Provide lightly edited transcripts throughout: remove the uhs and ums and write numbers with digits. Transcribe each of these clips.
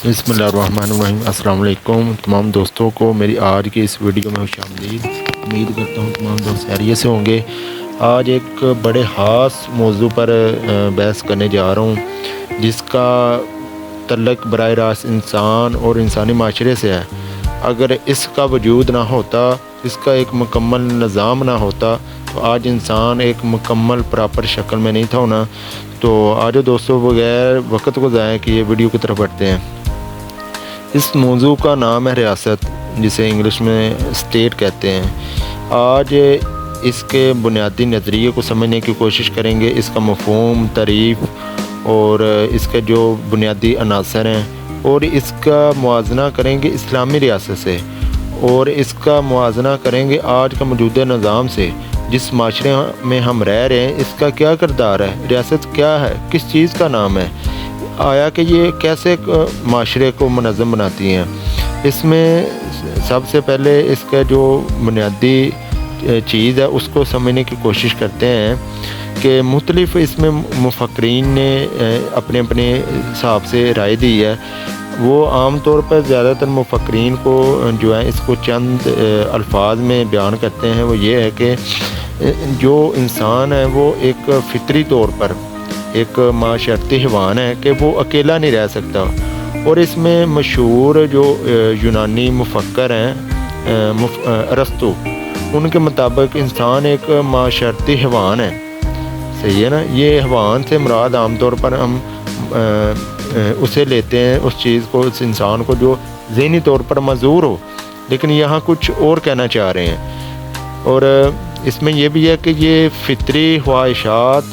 बिस्मिल्लाहिर्रहमानिर्रहीम। अस्सलाम वालेकुम तमाम दोस्तों को मेरी आज की इस वीडियो में खुशामदीद। उम्मीद करता हूँ तमाम दोस्त खैरियत से होंगे। आज एक बड़े ख़ास मौजू पर बहस करने जा रहा हूँ, जिसका तल्लुक़ बराह रास्त इंसान और इंसानी माशरे से है। अगर इसका वजूद ना होता, इसका एक मुकम्मल निज़ाम ना होता, तो आज इंसान एक मुकम्मल प्रॉपर शक्ल में नहीं था होना। तो आज दोस्तों, बगैर वक्त को ज़ाया किए वीडियो की तरफ बढ़ते हैं। इस मौजू का नाम है रियासत, जिसे इंग्लिश में स्टेट कहते हैं। आज इसके बुनियादी नज़रिए को समझने की कोशिश करेंगे, इसका मफ़हूम, तारीफ़ और इसके जो बुनियादी अनासर हैं, और इसका मुआजना करेंगे इस्लामी रियासत से, और इसका मुआजना करेंगे आज का मौजूदा निज़ाम से। जिस माशरे में हम रह रहे हैं, इसका क्या किरदार है, रियासत क्या है, किस चीज़ का नाम है, आया कि ये कैसे माशरे को मुनज़्ज़म बनाती हैं। इसमें सबसे पहले इसका जो बुनियादी चीज़ है उसको समझने की कोशिश करते हैं कि मुख्तलिफ़ इसमें मुफ़क्रीन ने अपने अपने हिसाब से राय दी है। वो आम तौर पर ज़्यादातर मुफ़क्रीन को जो है इसको चंद अल्फाज में बयान करते हैं। वो ये है कि जो इंसान है वो एक फ़ितरी तौर पर एक माशरती हैवान है कि वो अकेला नहीं रह सकता। और इसमें मशहूर जो यूनानी मुफक्कर हैं अरस्तु, उनके मुताबिक इंसान एक माशरती हैवान है। सही है ना। ये हैवान से मुराद आम तौर पर हम उसे लेते हैं, उस चीज़ को, उस इंसान को जो ज़हनी तौर पर मज़ूर हो, लेकिन यहाँ कुछ और कहना चाह रहे हैं। और इसमें यह भी है कि ये फ़ितरी ख्वाहिशात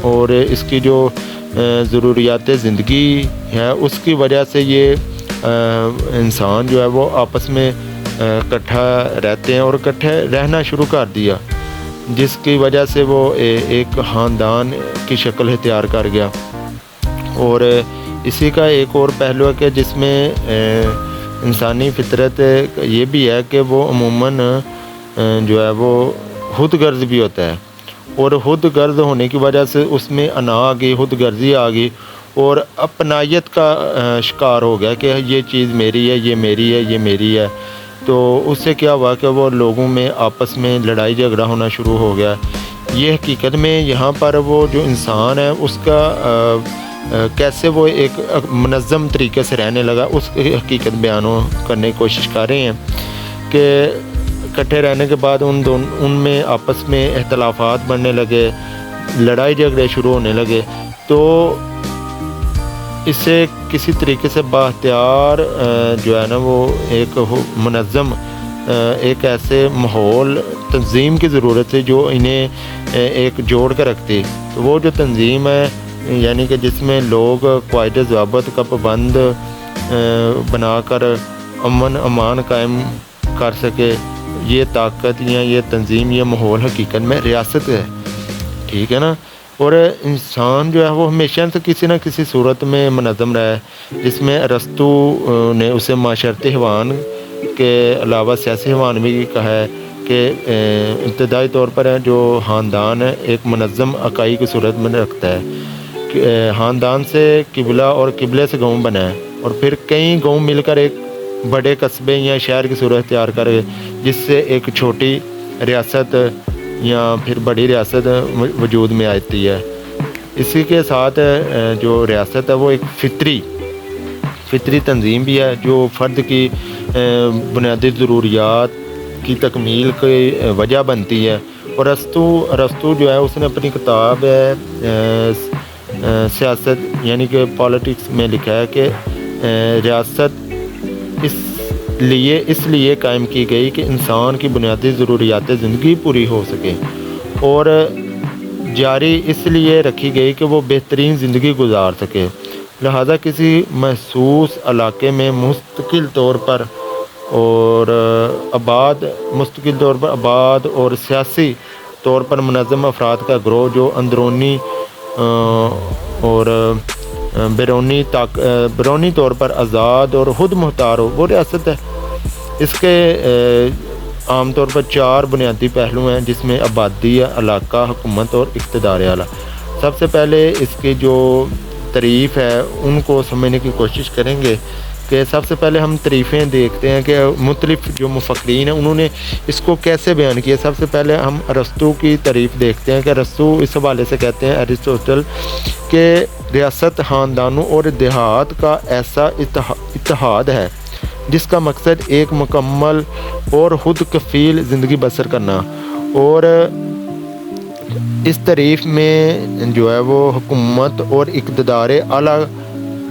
और इसकी जो ज़रूरियात ज़िंदगी है, उसकी वजह से ये इंसान जो है वो आपस में इकट्ठा रहते हैं और इकट्ठे रहना शुरू कर दिया, जिसकी वजह से वो एक ख़ानदान की शक्ल इख्तियार कर गया। और इसी का एक और पहलू है कि जिसमें इंसानी फितरत ये भी है कि वो अमूमन जो है वो खुद गर्ज भी होता है, और खुद गर्ज होने की वजह से उसमें अना आ गई, खुद गर्जी आ गई, और अपनायत का शिकार हो गया कि ये चीज़ मेरी है, ये मेरी है, ये मेरी है। तो उससे क्या हुआ कि वो लोगों में आपस में लड़ाई झगड़ा होना शुरू हो गया। ये हकीकत में यहाँ पर वो जो इंसान है उसका कैसे वो एक मुनज़्ज़म तरीके से रहने लगा, उस हकीकत बयान करने की कोशिश कर रहे हैं कि इकट्ठे रहने के बाद उनमें आपस में इख्तलाफात बढ़ने लगे, लड़ाई झगड़े शुरू होने लगे। तो इससे किसी तरीके से बाख्तियार जो है ना वो एक मुनज़्ज़म एक ऐसे माहौल तंजीम की ज़रूरत है जो इन्हें एक जोड़ कर रखती। तो वो जो तंजीम है, यानी कि जिसमें लोग क़ायदे ज़वाबित का पाबंद बनाकर अमन अमान कायम कर सके, ये ताकत या ये तंजीम, ये माहौल हकीकत में रियासत है। ठीक है ना। और इंसान जो है वो हमेशा से किसी न किसी सूरत में मुनज़्ज़म रहा है, जिसमें अरस्तु ने उसे माशरती हैवान के अलावा सियासी हैवान भी कहा है कि इब्तदाई तौर पर है जो ख़ानदान है एक मुनज़्ज़म इकाई की सूरत में रखता है। ख़ानदान से किबला और किबले से गाँव बना है, और फिर कई गाँव मिलकर एक बड़े कस्बे या शहर की सूरत तैयार कर, जिससे एक छोटी रियासत या फिर बड़ी रियासत वजूद में आती है। इसी के साथ जो रियासत है वो एक फ़ितरी तंजीम भी है, जो फ़र्द की बुनियादी ज़रूरियात की तकमील की वजह बनती है। और अरस्तु जो है उसने अपनी किताब सियासत यानी कि पॉलिटिक्स में लिखा है कि रियासत इसलिए कायम की गई कि इंसान की बुनियादी ज़रूरियात ज़िंदगी पूरी हो सके, और जारी इसलिए रखी गई कि वो बेहतरीन ज़िंदगी गुजार सके। लिहाजा किसी महसूस इलाके में मुस्तकिल तौर पर आबाद और सियासी तौर पर मुनज़्ज़म अफराद का गिरोह, जो अंदरूनी और बैरूनी तौर पर आज़ाद और खुद मुख्तार हो, वो रियासत है। इसके आम तौर पर 4 बुनियादी पहलू हैं, जिसमें आबादी, इलाका, हुकूमत और इक़्तिदार आला। सबसे पहले इसकी जो तारीफ़ है उनको समझने की कोशिश करेंगे کہ سب سے پہلے ہم تعریفیں دیکھتے ہیں کہ مختلف جو مفکرین ہیں انہوں نے اس کو کیسے بیان کیا۔ سب سے پہلے ہم ارسطو کی تعریف دیکھتے ہیں کہ ارسطو اس حوالے سے کہتے ہیں ایرسٹوٹل کہ ریاست خاندانوں اور دیہات کا ایسا اتحاد ہے جس کا مقصد ایک مکمل اور خود کفیل زندگی بسر کرنا، اور اس تعریف میں جو ہے وہ حکومت اور اقتدار اعلیٰ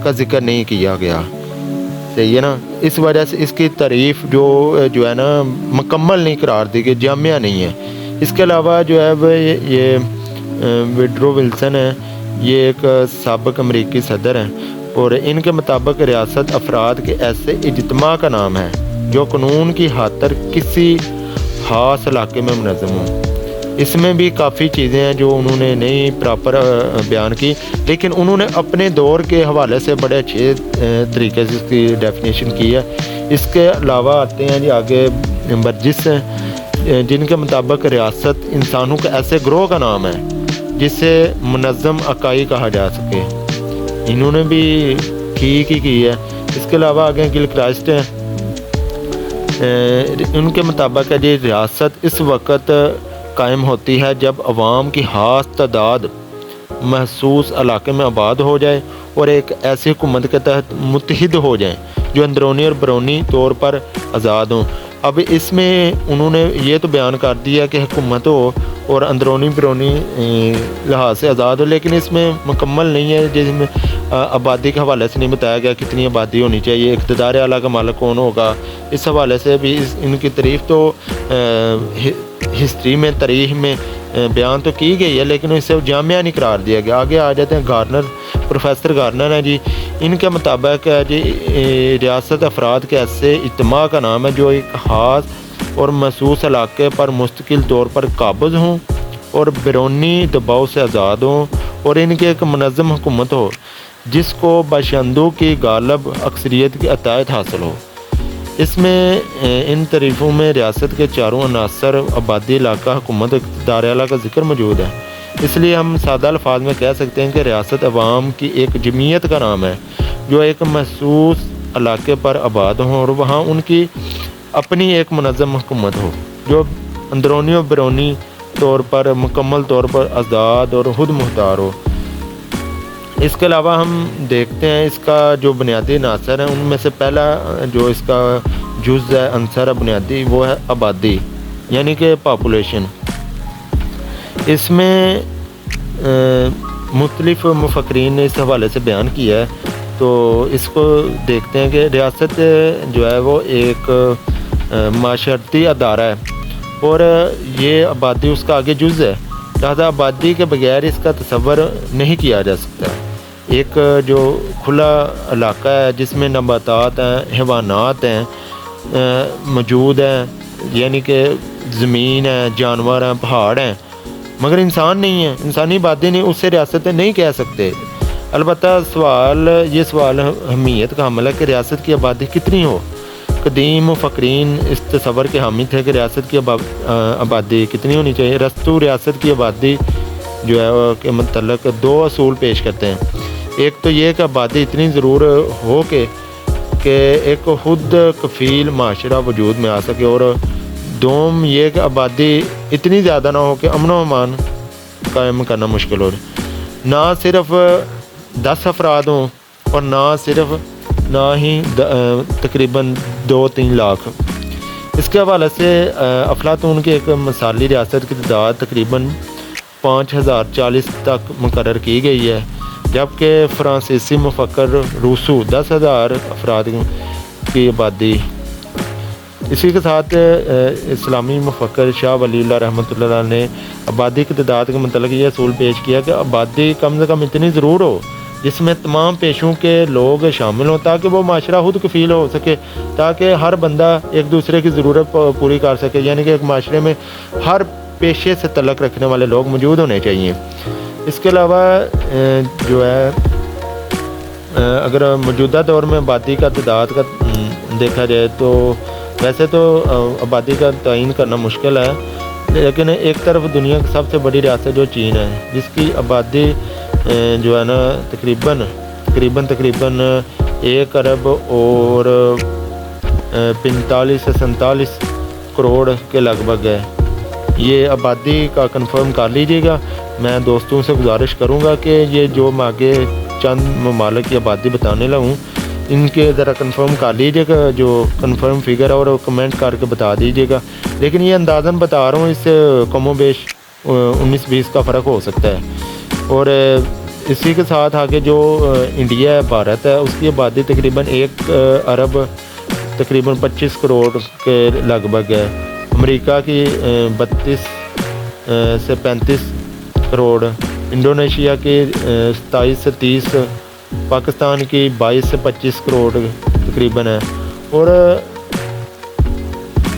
کا ذکر نہیں کیا گیا، صحیح ہے نا۔ اس وجہ سے اس کی تعریف جو ہے نا مکمل نہیں قرار دی گئی، جامعہ نہیں ہے۔ اس کے علاوہ جو ہے وہ یہ وڈرو ولسن ہے، یہ ایک سابق امریکی صدر ہیں، اور ان کے مطابق ریاست افراد کے ایسے اجتماع کا نام ہے جو قانون کی خاطر کسی خاص علاقے میں منظم ہوں۔ اس میں بھی کافی چیزیں ہیں جو انہوں نے نہیں پراپر بیان کی، لیکن انہوں نے اپنے دور کے حوالے سے بڑے اچھے طریقے سے اس کی ڈیفینیشن کی ہے۔ اس کے علاوہ آتے ہیں جی آگے برجس ہیں، جن کے مطابق ریاست انسانوں کے ایسے گروہ کا نام ہے جسے منظم اکائی کہا جا سکے، انہوں نے بھی ٹھیک ہی کی ہے۔ اس کے علاوہ آگے گل کرائسٹ ہیں، ان کے مطابق ہے جی ریاست اس وقت قائم ہوتی ہے جب عوام کی خاص تعداد محسوس علاقے میں آباد ہو جائے اور ایک ایسی حکومت کے تحت متحد ہو جائیں جو اندرونی اور بیرونی طور پر آزاد ہوں۔ اب اس میں انہوں نے یہ تو بیان کر دیا کہ حکومت ہو اور اندرونی بیرونی لحاظ سے آزاد ہو، لیکن اس میں مکمل نہیں ہے، جس میں آبادی کے حوالے سے نہیں بتایا گیا کتنی آبادی ہونی چاہیے، اقتدار اعلیٰ کا مالک کون ہوگا۔ اس حوالے سے بھی ان کی تعریف تو ہسٹری میں تاریخ میں بیان تو کی گئی ہے، لیکن اسے جامعہ نہیں قرار دیا گیا۔ آگے آ جاتے ہیں گارنر، پروفیسر گارنر ہیں جی، ان کے مطابق ہے جی ریاست افراد کے ایسے اجتماع کا نام ہے جو ایک خاص اور محسوس علاقے پر مستقل طور پر قابض ہوں اور بیرونی دباؤ سے آزاد ہوں، اور ان کی ایک منظم حکومت ہو جس کو باشندوں کی غالب اکثریت کی اطاعت حاصل ہو۔ اس میں ان تعریفوں میں ریاست کے چاروں عناصر آبادی، علاقہ، حکومت، اقتدار اعلیٰ کا ذکر موجود ہے۔ اس لیے ہم سادہ الفاظ میں کہہ سکتے ہیں کہ ریاست عوام کی ایک جمعیت کا نام ہے جو ایک محسوس علاقے پر آباد ہوں اور وہاں ان کی اپنی ایک منظم حکومت ہو جو اندرونی و بیرونی طور پر مکمل طور پر آزاد اور خود مختار ہو۔ اس کے علاوہ ہم دیکھتے ہیں اس کا جو بنیادی عناصر ہیں، ان میں سے پہلا جو اس کا جز ہے، عنصر ہے بنیادی، وہ ہے آبادی، یعنی کہ پاپولیشن۔ اس میں مختلف مفکرین نے اس حوالے سے بیان کیا ہے، تو اس کو دیکھتے ہیں کہ ریاست جو ہے وہ ایک معاشرتی ادارہ ہے اور یہ آبادی اس کا آگے جز ہے، لہٰذا آبادی کے بغیر اس کا تصور نہیں کیا جا سکتا۔ ایک جو کھلا علاقہ ہے جس میں نباتات ہیں، حیوانات ہیں موجود ہیں، یعنی کہ زمین ہے، جانور ہیں، پہاڑ ہیں، مگر انسان نہیں ہے، انسانی آبادی نہیں، اس سے ریاستیں نہیں کہہ سکتے۔ البتہ یہ سوال اہمیت کا حامل ہے کہ ریاست کی آبادی کتنی ہو۔ قدیم مفکرین اس تصور کے حامی تھے کہ ریاست کی آبادی کتنی ہونی چاہیے۔ ارسطو ریاست کی آبادی جو ہے کے متعلق دو اصول پیش کرتے ہیں۔ ایک تو یہ کہ آبادی اتنی ضرور ہو کہ ایک خود کفیل معاشرہ وجود میں آ سکے، اور دوم یہ کہ آبادی اتنی زیادہ نہ ہو کہ امن و امان قائم کرنا مشکل ہو، نہ صرف 10 افراد ہوں اور نہ ہی تقریباً 2-3 لاکھ۔ اس کے حوالے سے افلاطون کی ایک مثالی ریاست کی تعداد تقریباً 5040 تک مقرر کی گئی ہے، جبکہ فرانسیسی مفکر روسو 10,000 افراد کی آبادی۔ اسی کے ساتھ اسلامی مفکر شاہ ولی اللہ رحمۃ اللہ علیہ نے آبادی کی تعداد کے متعلق یہ اصول پیش کیا کہ آبادی کم سے کم اتنی ضرور ہو جس میں تمام پیشوں کے لوگ شامل ہوں تاکہ وہ معاشرہ خود کفیل ہو سکے، تاکہ ہر بندہ ایک دوسرے کی ضرورت پوری کر سکے، یعنی کہ ایک معاشرے میں ہر پیشے سے تعلق رکھنے والے لوگ موجود ہونے چاہیے۔ اس کے علاوہ جو ہے اگر موجودہ دور میں آبادی کا تعداد کا دیکھا جائے تو ویسے تو آبادی کا تعین کرنا مشکل ہے، لیکن ایک طرف دنیا کی سب سے بڑی ریاست جو چین ہے، جس کی آبادی جو ہے نا تقریباً 1 अरब और 45 से 47 करोड़ के लगभग है। ये आबादी का कंफर्म कर लीजिएगा। मैं दोस्तों से गुजारिश करूँगा कि ये जो मैं आगे चंद ममालिक की आबादी बताने लगूँ इनके ज़रा कंफर्म कर लीजिएगा, जो कंफर्म फिगर है, और कमेंट करके बता दीजिएगा। लेकिन ये अंदाज़न बता रहा हूँ, इससे कमो बेश 19-20 का फ़र्क हो सकता है। और इसी के साथ आगे जो इंडिया है, भारत है, उसकी आबादी तकरीबन 1 अरब तकरीबन 25 करोड़ के लगभग है। अमेरिका की 32 से 35 करोड़, इंडोनेशिया की 27 से 30, पाकिस्तान की 22 से 25 करोड़ तकरीबन है। और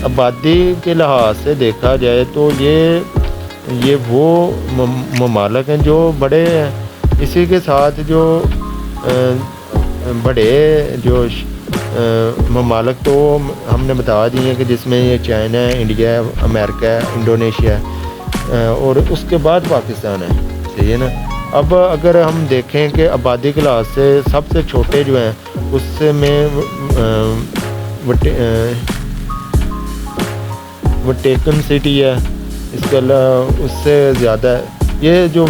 आबादी के लिहाज से देखा जाए तो ये वो ममालिक हैं जो बड़े हैं। इसी के साथ जो बड़े जो ममालिक तो हमने बता दिए हैं कि जिसमें ये चाइना है, इंडिया है, अमेरिका है, इंडोनेशिया है, और उसके बाद पाकिस्तान है। सही है ना। अब अगर हम देखें कि आबादी के लिहाज से सबसे छोटे जो हैं उससे में वटिकन सिटी है, इसके अलावा उससे ज़्यादा है। ये जो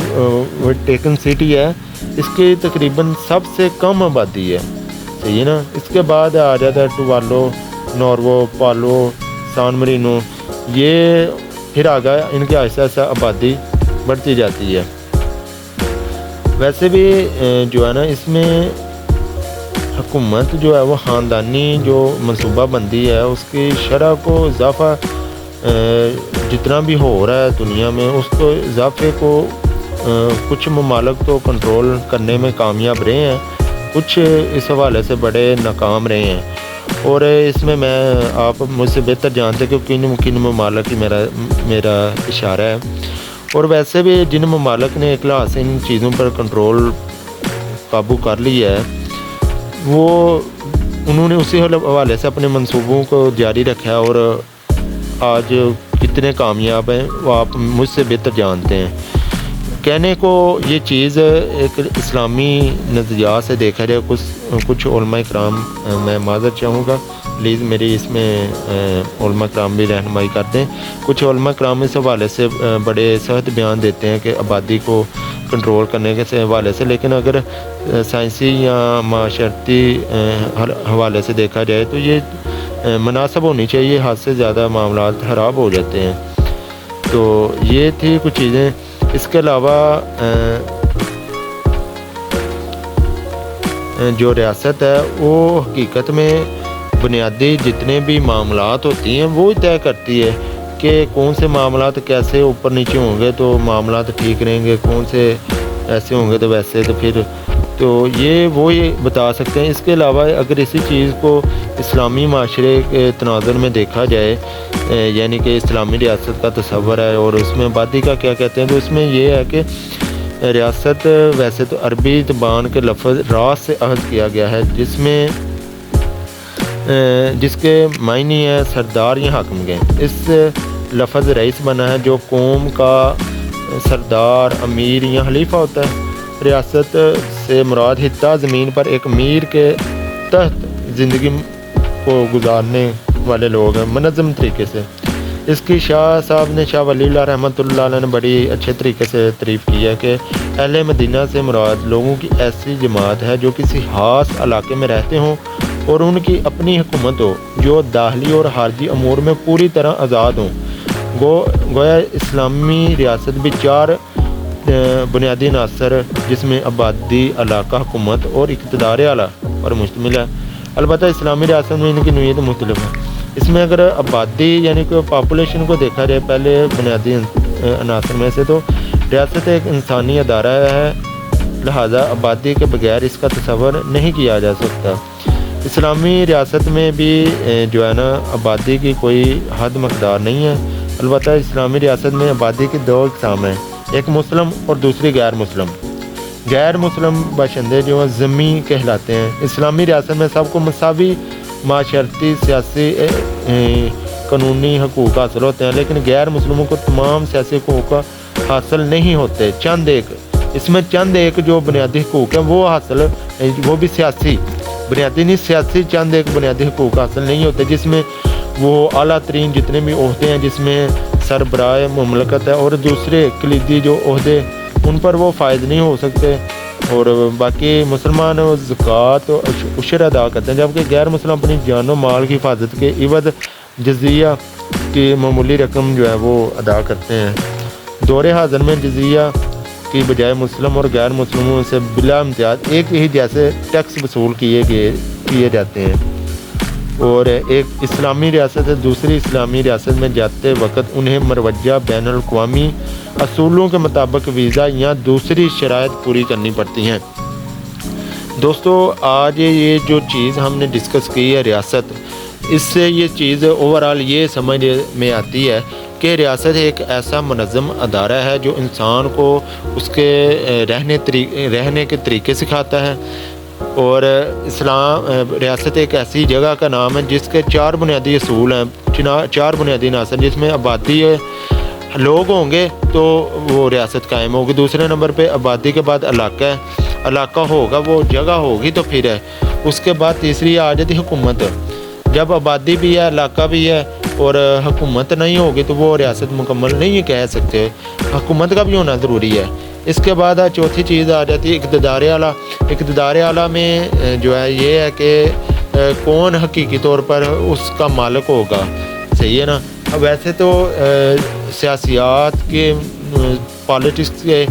वटिकन सिटी है इसकी तकरीबन सबसे कम आबादी है। सही है ना। इसके बाद आ जाता है टुवालो, नॉर्वो, पालो, सान मरीनो। ये फिर आगे इनकी आहिस्ता आहिस्ता आबादी बढ़ती जाती है। वैसे भी जो है ना, इसमें हुकूमत जो है वो ख़ानदानी जो मनसूबा बंदी है उसकी शरह को इजाफ़ा जितना भी हो रहा है दुनिया में, उसको इजाफे को कुछ ममालिक तो कंट्रोल करने में कामयाब रहे हैं, कुछ इस हवाले से बड़े नाकाम रहे हैं। और इसमें मैं आप मुझसे बेहतर जानते कि किन ममालिक की मेरा इशारा है। और वैसे भी जिन ममालिक ने एक लिहाज से इन चीज़ों पर कंट्रोल काबू कर लिया है, वो उन्होंने उसी हवाले से अपने मंसूबों को जारी रखा है, और आज कितने कामयाब हैं वो आप मुझसे बेहतर जानते हैं। कहने को ये चीज़ एक इस्लामी नज़रिया से देखा जाए, कुछ उलमा इकराम, मैं माज़रत चाहूँगा, प्लीज़ मेरी इसमें उलमा इकराम भी रहनुमाई कर दें। कुछ उलमा इकराम इस हवाले से बड़े सख्त बयान देते हैं कि आबादी को कंट्रोल करने के हवाले से, लेकिन अगर साइंसी या माशरती हवाले से देखा जाए तो ये मुनासिब होनी चाहिए, हद से ज़्यादा मामला ख़राब हो जाते हैं। तो ये थी कुछ चीज़ें। इसके अलावा जो रियासत है वो हकीकत में बुनियादी जितने भी मामलात होती हैं वो ही तय करती है कि कौन से मामलात कैसे ऊपर नीचे होंगे तो मामलात ठीक रहेंगे, कौन से ऐसे होंगे तो वैसे, तो फिर तो ये वो ही बता सकते हैं। इसके अलावा अगर इसी चीज़ को इस्लामी माशरे के तनाज़ुर में देखा जाए, यानी कि इस्लामी रियासत का तस्वर है और उसमें आबादी का क्या कहते हैं, तो उसमें ये है कि रियासत वैसे तो अरबी ज़बान के लफ्ज़ रास से अख़ज़ किया गया है, जिसके मायने है सरदार या हाकिम के। इस लफ्ज़ रईस बना है जो कौम का सरदार, अमीर या खलीफा होता है। रियासत से मुराद हित्ता ज़मीन पर एक अमीर के तहत ज़िंदगी को गुजारने वाले लोग हैं मुनज़्ज़म तरीके से। इसकी शाह साहब ने, शाह वलीउल्लाह रहमतुल्लाह अलैह ने बड़ी अच्छे तरीके से तारीफ़ की है कि अहले मदीना से मुराद लोगों की ऐसी जमात है जो किसी ख़ास इलाके में रहते हों और उनकी अपनी हुकूमत हो, जो दाखिली और खारजी अमूर में पूरी तरह आज़ाद हों। गोया इस्लामी रियासत भी 4 बुनियादी अनासर जिसमें आबादी, इलाका, हुकूमत और इक़्तिदार आला पर मुश्तमिल है। अलबत्ता इस्लामी रियासत में इनकी नोयत मुख्तलिफ है। इसमें अगर आबादी यानी कि पॉपुलेशन को देखा जाए पहले बुनियादी अनासर में से, तो रियासत एक इंसानी अदारा है, लिहाजा आबादी के बगैर इसका तस्वर नहीं किया जा सकता। इस्लामी रियासत में भी जो है ना आबादी की कोई हद मकदार नहीं है। अलबत्ता इस्लामी रियासत में आबादी की 2 अक़साम हैं, एक मुस्लिम और दूसरी गैर मुस्लिम। गैर मुस्लिम बाशिंदे जो हैं ज़म्मी कहलाते हैं। इस्लामी रियासत में सबको मसावी माशरती, सियासी, कानूनी हकूक़ हासिल होते हैं, लेकिन गैर मुस्लिमों को तमाम सियासी हकूक़ हासिल नहीं होते। इसमें चंद एक जो बुनियादी हकूक़ हैं वो हासिल, वो भी सियासी, बुनियादी नहीं, सियासी चंद एक बुनियादी हकूक़ हासिल नहीं होते जिसमें वो आला तरीन जितने भी ओहदे हैं जिसमें सरबराह मुमलकत है और दूसरे कलीदी जो ओहदे उन पर वो फ़ायद नहीं हो सकते। और बाकी मुसलमान ज़कात और उशर अदा करते हैं, जबकि गैर मुसलमान अपनी जान और माल की हिफाजत के इवद जजिया की मामूली रकम जो है वो अदा करते हैं। दौरे हाज़िर में जजिया की बजाय मुस्लिम और गैर मुस्लिमों से बिला इम्तियाज़ एक ही जैसे टैक्स वसूल किए जाते हैं। और एक इस्लामी रियासत से दूसरी इस्लामी रियासत में जाते वक्त उन्हें मरवजा बैन अल-अक़वामी असूलों के मुताबिक वीज़ा या दूसरी शराइत पूरी करनी पड़ती हैं। दोस्तों, आज ये जो चीज़ हमने डिस्कस की है रियासत, इससे ये चीज़ ओवरऑल ये समझ में आती है कि रियासत एक ऐसा मुनज़्ज़म अदारा है जो इंसान को उसके रहने के तरीके सिखाता है। और रियासत एक ऐसी जगह का नाम है जिसके 4 बुनियादी असूल हैं, 4 बुनियादी नासर, जिसमें आबादी लोग होंगे तो वो रियासत कायम होगी। दूसरे नंबर पे आबादी के बाद इलाका है, इलाका होगा वो जगह होगी तो फिर है। उसके बाद तीसरी आ जाती हुकूमत। जब आबादी भी है, इलाका भी है और हुकूमत नहीं होगी तो वो रियासत मुकम्मल नहीं कह सकते, हुकूमत का भी होना ज़रूरी है। इसके बाद चौथी चीज़ आ जाती है इक़्तिदार आला। इक़्तिदार आला में जो है ये है कि कौन हकीकी तौर पर उसका मालिक होगा, सही है ना। अब वैसे तो सियासियात के पॉलिटिक्स के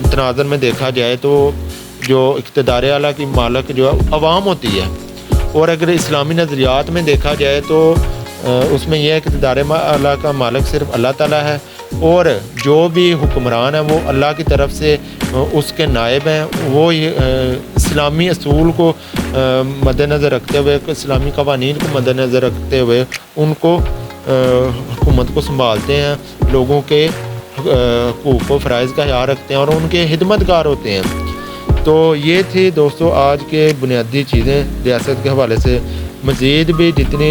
तनाज़र में देखा जाए तो जो इक़्तिदार आला की मालिक जो है अवाम होती है, और अगर इस्लामी नज़रियात में देखा जाए तो उसमें यह है कि इक़्तिदार आला का मालिक सिर्फ अल्लाह ताला है, और जो भी हुक्मरान है वो अल्लाह की तरफ से उसके नायब हैं। वो इस्लामी असूल को मद्देनज़र रखते हुए, इस्लामी क़वानीन को मद्देनज़र रखते हुए उनको हुकूमत को संभालते हैं, लोगों के हकूक़ व फ़राइज़ का ख्याल रखते हैं और उनके खिदमतगार होते हैं। तो ये थी दोस्तों आज के बुनियादी चीज़ें रियासत के हवाले से। मज़ीद भी जितने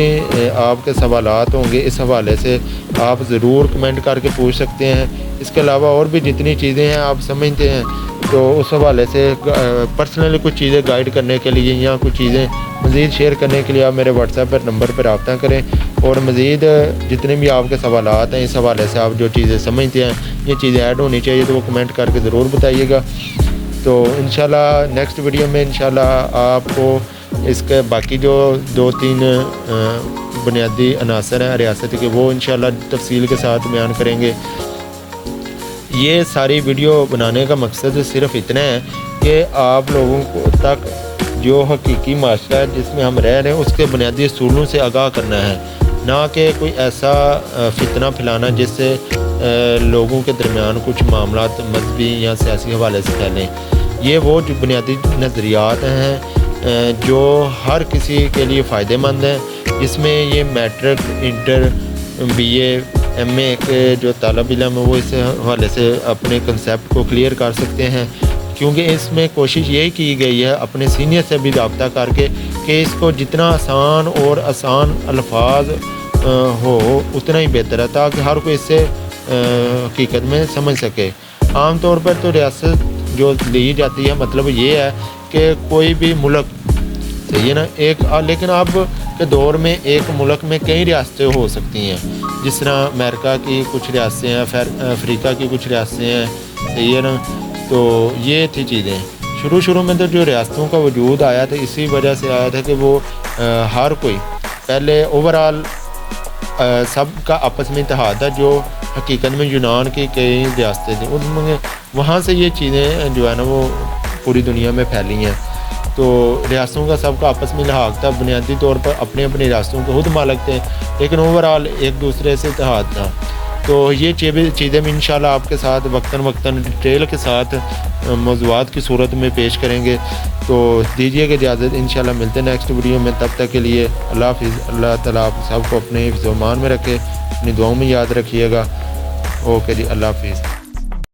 आपके सवालात होंगे इस हवाले से आप ज़रूर कमेंट करके पूछ सकते हैं। इसके अलावा और भी जितनी चीज़ें हैं आप समझते हैं तो उस हवाले से पर्सनली कुछ चीज़ें गाइड करने के लिए या कुछ चीज़ें मज़ीद शेयर करने के लिए आप मेरे व्हाट्सएप पर नंबर पर रब्ता करें। और मज़ीद जितने भी आपके सवालात हैं इस हवाले से आप जो चीज़ें समझते हैं ये चीज़ें ऐड होनी चाहिए तो वो कमेंट करके ज़रूर बताइएगा। तो इंशाल्लाह नेक्स्ट वीडियो में इंशाल्लाह आपको इसके बाकी जो 2-3 बुनियादी अनासर हैं रियासत के वो इंशाल्लाह तफसील के साथ बयान करेंगे। ये सारी वीडियो बनाने का मकसद सिर्फ इतना है कि आप लोगों को तक जो हकीकी माशरा है जिसमें हम रह रहे हैं उसके बुनियादी असूलों से आगाह करना है, ना कि कोई ऐसा फितना फैलाना जिससे लोगों के दरमियान कुछ मामलात मजहबी या सियासी हवाले से फैलें। ये वो जो बुनियादी नज़रियात हैं जो हर किसी के लिए फ़ायदेमंद हैं, जिसमें ये मैट्रिक, इंटर, BA, MA के जो तालब इल्म है वो इस हवाले से अपने कंसेप्ट को क्लियर कर सकते हैं, क्योंकि इसमें कोशिश यही की गई है अपने सीनियर से भी रब्ता करके कि इसको जितना आसान और आसान अल्फाज हो उतना ही बेहतर है ताकि हर कोई इससे हकीकत में समझ सके। आम तौर पर तो रियासत जो ली जाती है मतलब ये है कि कोई भी मुल्क, सही है ना, लेकिन अब के दौर में एक मुल्क में कई रियासतें हो सकती हैं, जिस तरह अमेरिका की कुछ रियासतें हैं, अफ्रीका की कुछ रियासतें हैं, सही है ना। तो ये थी चीज़ें। शुरू में तो जो रियासतों का वजूद आया था इसी वजह से आया था कि वो हर कोई पहले ओवरऑल सब का आपस में इत्तेहाद था। जो हकीकत में यूनान की कई रियासतें थी उनमें वहाँ से ये चीज़ें जो है ना वो पूरी दुनिया में फैली हैं। तो रियासतों का सबका आपस में लिहाज था, बुनियादी तौर पर अपने अपनी रियासतों को खुद मालिक थे, लेकिन ओवरऑल एक दूसरे से इत्तेहाद था। तो ये चीज़ें भी इंशाल्लाह आपके साथ वक्तन डिटेल के साथ मौज़ूआत की सूरत में पेश करेंगे। तो दीजिएगा इजाज़त, इंशाल्लाह मिलते हैं नेक्स्ट वीडियो में। तब तक के लिए अल्लाह हाफ़िज़। अल्लाह ताला आप सबको अपने हिफ्ज़-ओ-मान में रखे, अपनी दुआओं में याद रखिएगा। ओके जी, अल्लाह हाफ़िज़।